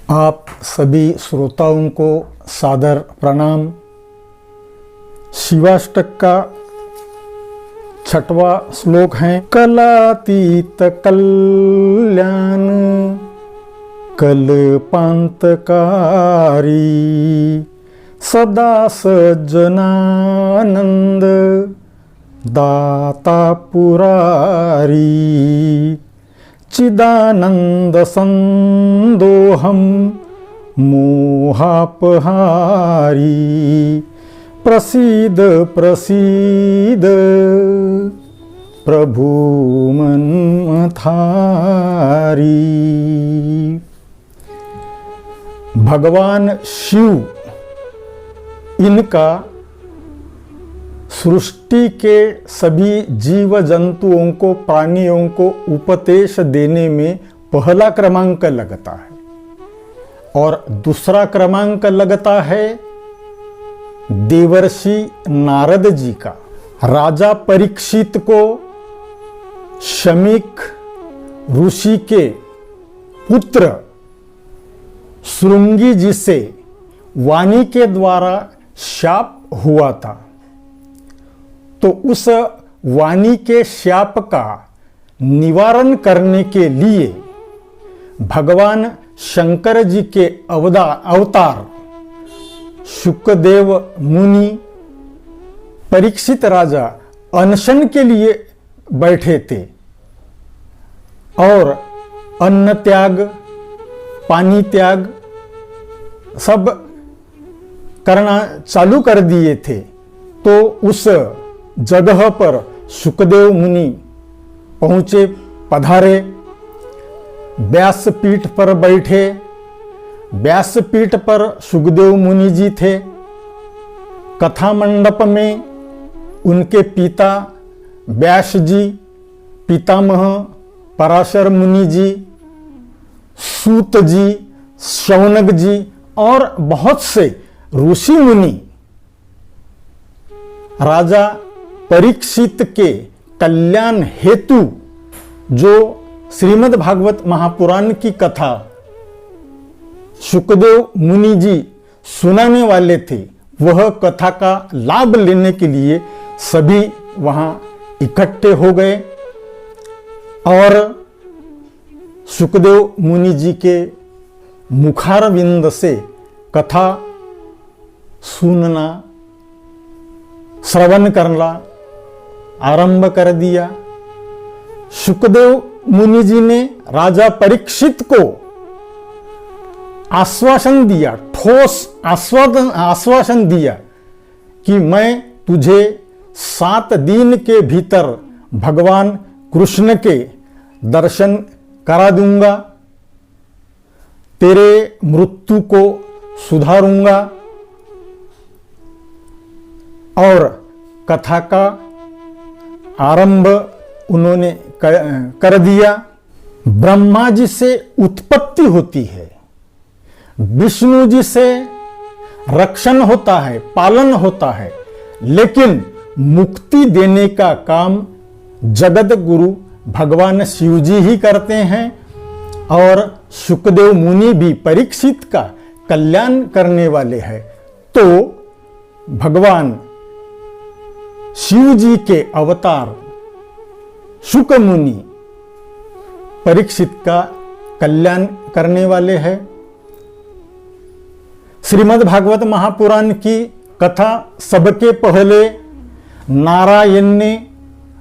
आप सभी श्रोताओं को सादर प्रणाम। शिवाष्टक का 6वां श्लोक है। कलातीत कल्याण कल्पांतकारी सदा सज्जनानंद दाता पुरारी चिदानंद संदोहम मोहापहारी प्रसीद प्रसीद प्रभु मनमथारी। भगवान शिव इनका सृष्टि के सभी जीव जंतुओं को, प्राणियों को उपदेश देने में पहला क्रमांक लगता है और दूसरा क्रमांक लगता है देवर्षि नारद जी का। राजा परीक्षित को शमीक ऋषि के पुत्र श्रृंगी जी से वाणी के द्वारा शाप हुआ था, तो उस वाणी के शाप का निवारण करने के लिए भगवान शंकर जी के अवतार शुकदेव मुनि परीक्षित राजा अनशन के लिए बैठे थे और अन्न त्याग, पानी त्याग सब करना चालू कर दिए थे। तो उस जगह पर शुकदेव मुनि पहुंचे, पधारे, व्यासपीठ पर बैठे। व्यासपीठ पर सुखदेव मुनि जी थे। कथा मंडप में उनके पिता व्यास जी, पितामह पराशर मुनि जी, सूत जी, शौनक जी और बहुत से ऋषि मुनि राजा परीक्षित के कल्याण हेतु जो श्रीमद् भागवत महापुराण की कथा शुकदेव मुनि जी सुनाने वाले थे, वह कथा का लाभ लेने के लिए सभी वहां इकट्ठे हो गए और शुकदेव मुनि जी के मुखारविंद से कथा सुनना, श्रवण करना आरंभ कर दिया। शुकदेव मुनि जी ने राजा परीक्षित को आश्वासन दिया, ठोस आश्वासन दिया कि मैं तुझे 7 दिन के भीतर भगवान कृष्ण के दर्शन करा दूंगा, तेरे मृत्यु को सुधारूंगा। और कथा का आरंभ उन्होंने कर दिया। ब्रह्मा जी से उत्पत्ति होती है, विष्णु जी से रक्षण होता है, पालन होता है, लेकिन मुक्ति देने का काम जगत गुरु भगवान शिव जी ही करते हैं। और शुकदेव मुनि भी परीक्षित का कल्याण करने वाले हैं। तो भगवान शिव जी के अवतार शुक मुनि परीक्षित का कल्याण करने वाले हैं। श्रीमद् भागवत महापुराण की कथा सबके पहले नारायण ने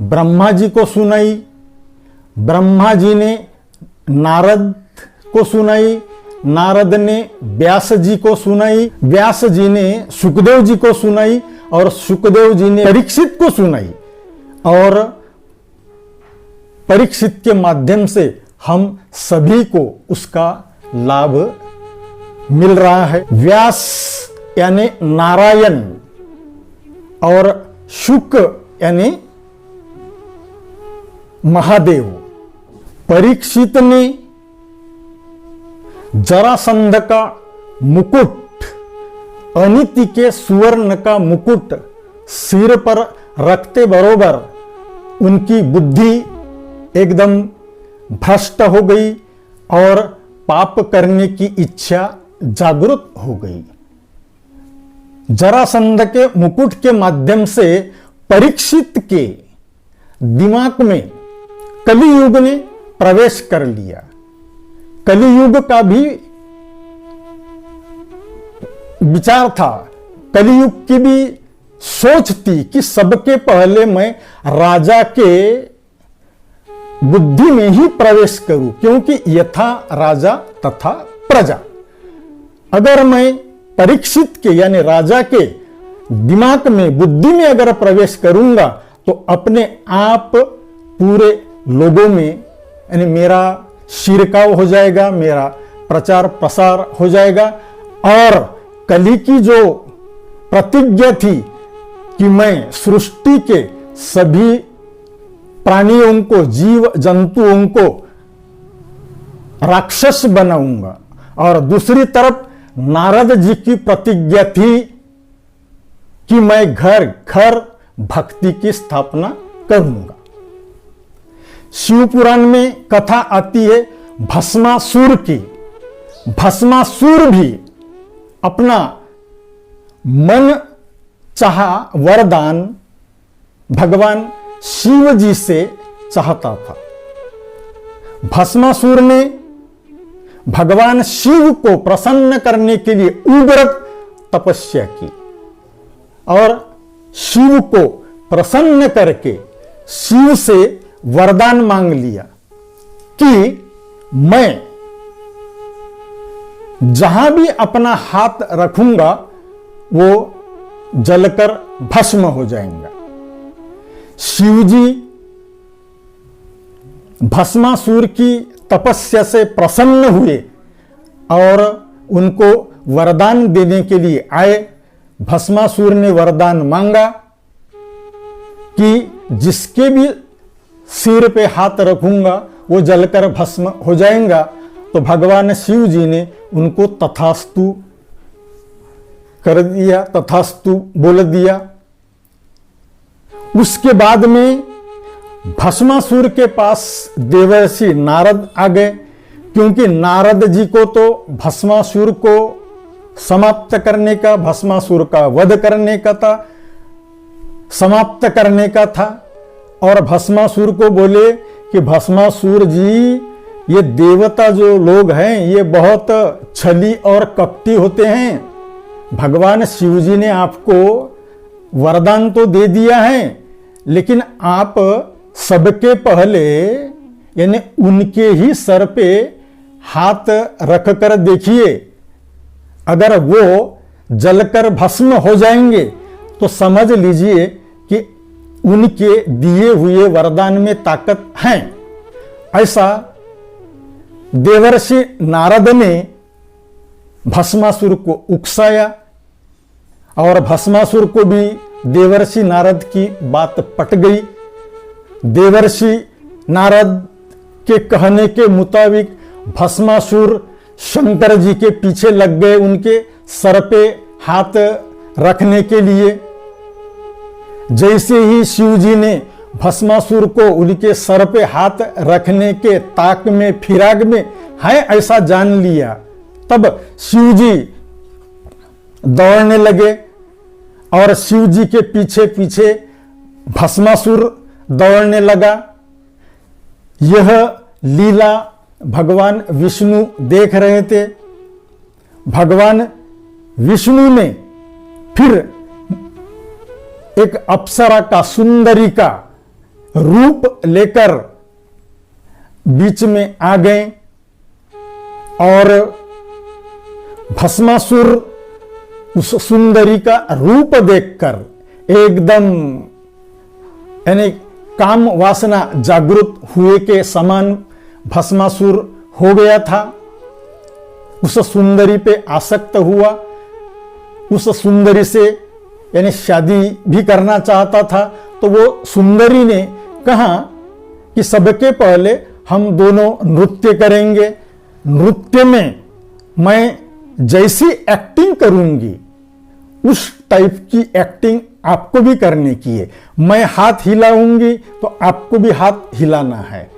ब्रह्मा जी को सुनाई, ब्रह्मा जी ने नारद को सुनाई, नारद ने व्यास जी को सुनाई, व्यास जी ने सुखदेव जी को सुनाई और सुखदेव जी ने परीक्षित को सुनाई। और परीक्षित के माध्यम से हम सभी को उसका लाभ मिल रहा है। व्यास यानी नारायण और शुक यानी महादेव। परीक्षित ने जरासंध का मुकुट, अनिति के सुवर्ण का मुकुट सिर पर रखते बरोबर उनकी बुद्धि एकदम भ्रष्ट हो गई और पाप करने की इच्छा जागृत हो गई। जरासंध के मुकुट के माध्यम से परीक्षित के दिमाग में कलियुग ने प्रवेश कर लिया। कलियुग का भी विचार था, कलियुग की भी सोच थी कि सबके पहले मैं राजा के बुद्धि में ही प्रवेश करूं, क्योंकि यथा राजा तथा प्रजा। अगर मैं परीक्षित के यानी राजा के दिमाग में, बुद्धि में अगर प्रवेश करूंगा तो अपने आप पूरे लोगों में यानी मेरा शिरकाव हो जाएगा, मेरा प्रचार प्रसार हो जाएगा। और कली की जो प्रतिज्ञा थी कि मैं सृष्टि के सभी प्राणियों को, जीव जंतुओं को राक्षस बनाऊंगा, और दूसरी तरफ नारद जी की प्रतिज्ञा थी कि मैं घर घर भक्ति की स्थापना करूंगा। शिव पुराण में कथा आती है भस्मासुर की। भस्मासुर भी अपना मन चाहा वरदान भगवान शिव जी से चाहता था। भस्मासुर ने भगवान शिव को प्रसन्न करने के लिए उग्र तपस्या की और शिव को प्रसन्न करके शिव से वरदान मांग लिया कि मैं जहां भी अपना हाथ रखूंगा वो जलकर भस्म हो जाएगा। शिवजी भस्मासुर की तपस्या से प्रसन्न हुए और उनको वरदान देने के लिए आए। भस्मासुर ने वरदान मांगा कि जिसके भी सिर पे हाथ रखूंगा वो जलकर भस्म हो जाएगा। तो भगवान शिव जी ने उनको तथास्तु कर दिया, तथास्तु बोल दिया। उसके बाद में भस्मासुर के पास देवर्षि नारद आ गए, क्योंकि नारद जी को तो भस्मासुर को समाप्त करने का, भस्मासुर का वध करने का था, समाप्त करने का था। और भस्मासुर को बोले कि भस्मासुर जी, ये देवता जो लोग हैं ये बहुत छली और कपटी होते हैं। भगवान शिव जी ने आपको वरदान तो दे दिया है, लेकिन आप सबके पहले यानी उनके ही सर पे हाथ रख कर देखिए। अगर वो जलकर भस्म हो जाएंगे तो समझ लीजिए कि उनके दिए हुए वरदान में ताकत है। ऐसा देवर्षि नारद ने भस्मासुर को उकसाया और भस्मासुर को भी देवर्षि नारद की बात पट गई। देवर्षि नारद के कहने के मुताबिक भस्मासुर शंकर जी के पीछे लग गए, उनके सर पे हाथ रखने के लिए। जैसे ही शिव जी ने भस्मासुर को उनके सर पे हाथ रखने के ताक में, फिराग में है ऐसा जान लिया, तब शिव जी दौड़ने लगे और शिव जी के पीछे पीछे भस्मासुर दौड़ने लगा। यह लीला भगवान विष्णु देख रहे थे। भगवान विष्णु ने फिर एक अप्सरा का, सुंदरी का रूप लेकर बीच में आ गए और भस्मासुर उस सुंदरी का रूप देखकर एकदम यानी काम वासना जागृत हुए के समान भस्मासुर हो गया था। उस सुंदरी पे आसक्त हुआ, उस सुंदरी से यानी शादी भी करना चाहता था। तो वो सुंदरी ने कहा कि सबके पहले हम दोनों नृत्य करेंगे। नृत्य में मैं जैसी एक्टिंग करूंगी उस टाइप की एक्टिंग आपको भी करने की है। मैं हाथ हिलाऊंगी तो आपको भी हाथ हिलाना है।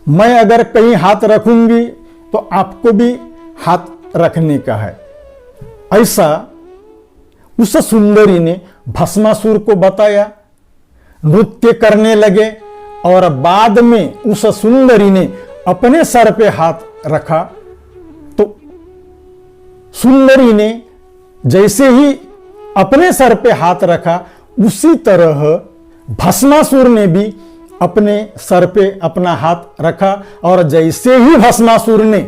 मैं अगर कहीं हाथ रखूंगी तो आपको भी हाथ रखने का है। ऐसा उस सुंदरी ने भस्मासुर को बताया, नृत्य करने लगे और बाद में उस सुंदरी ने अपने सर पे हाथ रखा तो सुंदरी ने जैसे ही अपने सर पे हाथ रखा उसी तरह भस्मासुर ने भी अपने सर पे अपना हाथ रखा और जैसे ही भस्मासुर ने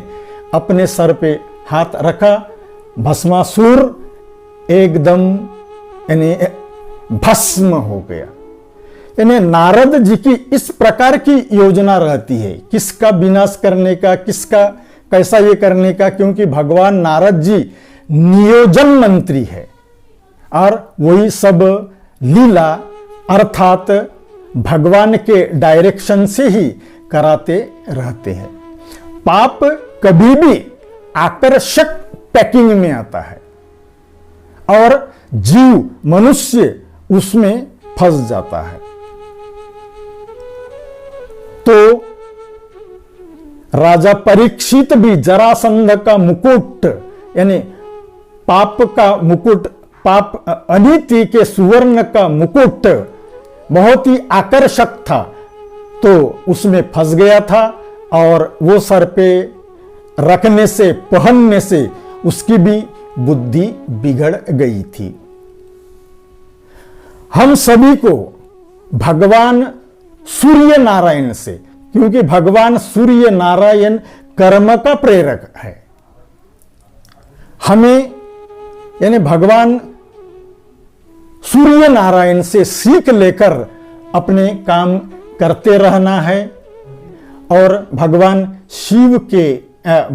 अपने सर पे हाथ रखा भस्मासुर एकदम यानी भस्म हो गया। यानी नारद जी की इस प्रकार की योजना रहती है, किसका विनाश करने का, किसका कैसा ये करने का, क्योंकि भगवान नारद जी नियोजन मंत्री है और वही सब लीला अर्थात भगवान के डायरेक्शन से ही कराते रहते हैं। पाप कभी भी आकर्षक पैकिंग में आता है और जीव मनुष्य उसमें फंस जाता है। तो राजा परीक्षित भी जरासंध का मुकुट यानी पाप का मुकुट, पाप अनीति के सुवर्ण का मुकुट बहुत ही आकर्षक था तो उसमें फंस गया था और वो सर पे रखने से पहनने से उसकी भी बुद्धि बिगड़ गई थी। हम सभी को भगवान सूर्य नारायण से, क्योंकि भगवान सूर्य नारायण कर्म का प्रेरक है, हमें यानी भगवान सूर्य नारायण से सीख लेकर अपने काम करते रहना है। और भगवान शिव के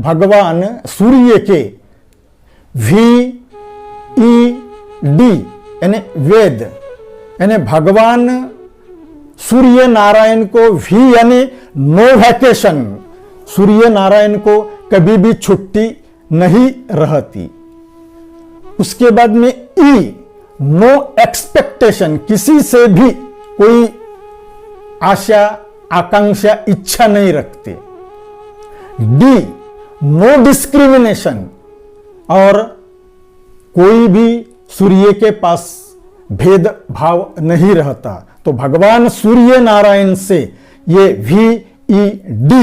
भगवान सूर्य के VED यानी वेद यानी भगवान सूर्य नारायण को V यानी नो वैकेशन, सूर्य नारायण को कभी भी छुट्टी नहीं रहती। उसके बाद में E नो एक्सपेक्टेशन, किसी से भी कोई आशा आकांक्षा इच्छा नहीं रखते। D नो डिस्क्रिमिनेशन, और कोई भी सूर्य के पास भेदभाव नहीं रहता। तो भगवान सूर्य नारायण से ये VED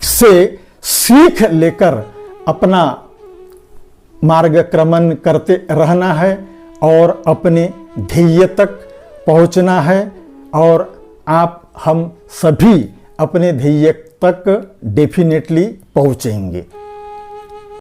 से सीख लेकर अपना मार्गक्रमण करते रहना है और अपने ध्येय तक पहुंचना है और हम सभी अपने ध्येय तक डेफिनेटली पहुंचेंगे।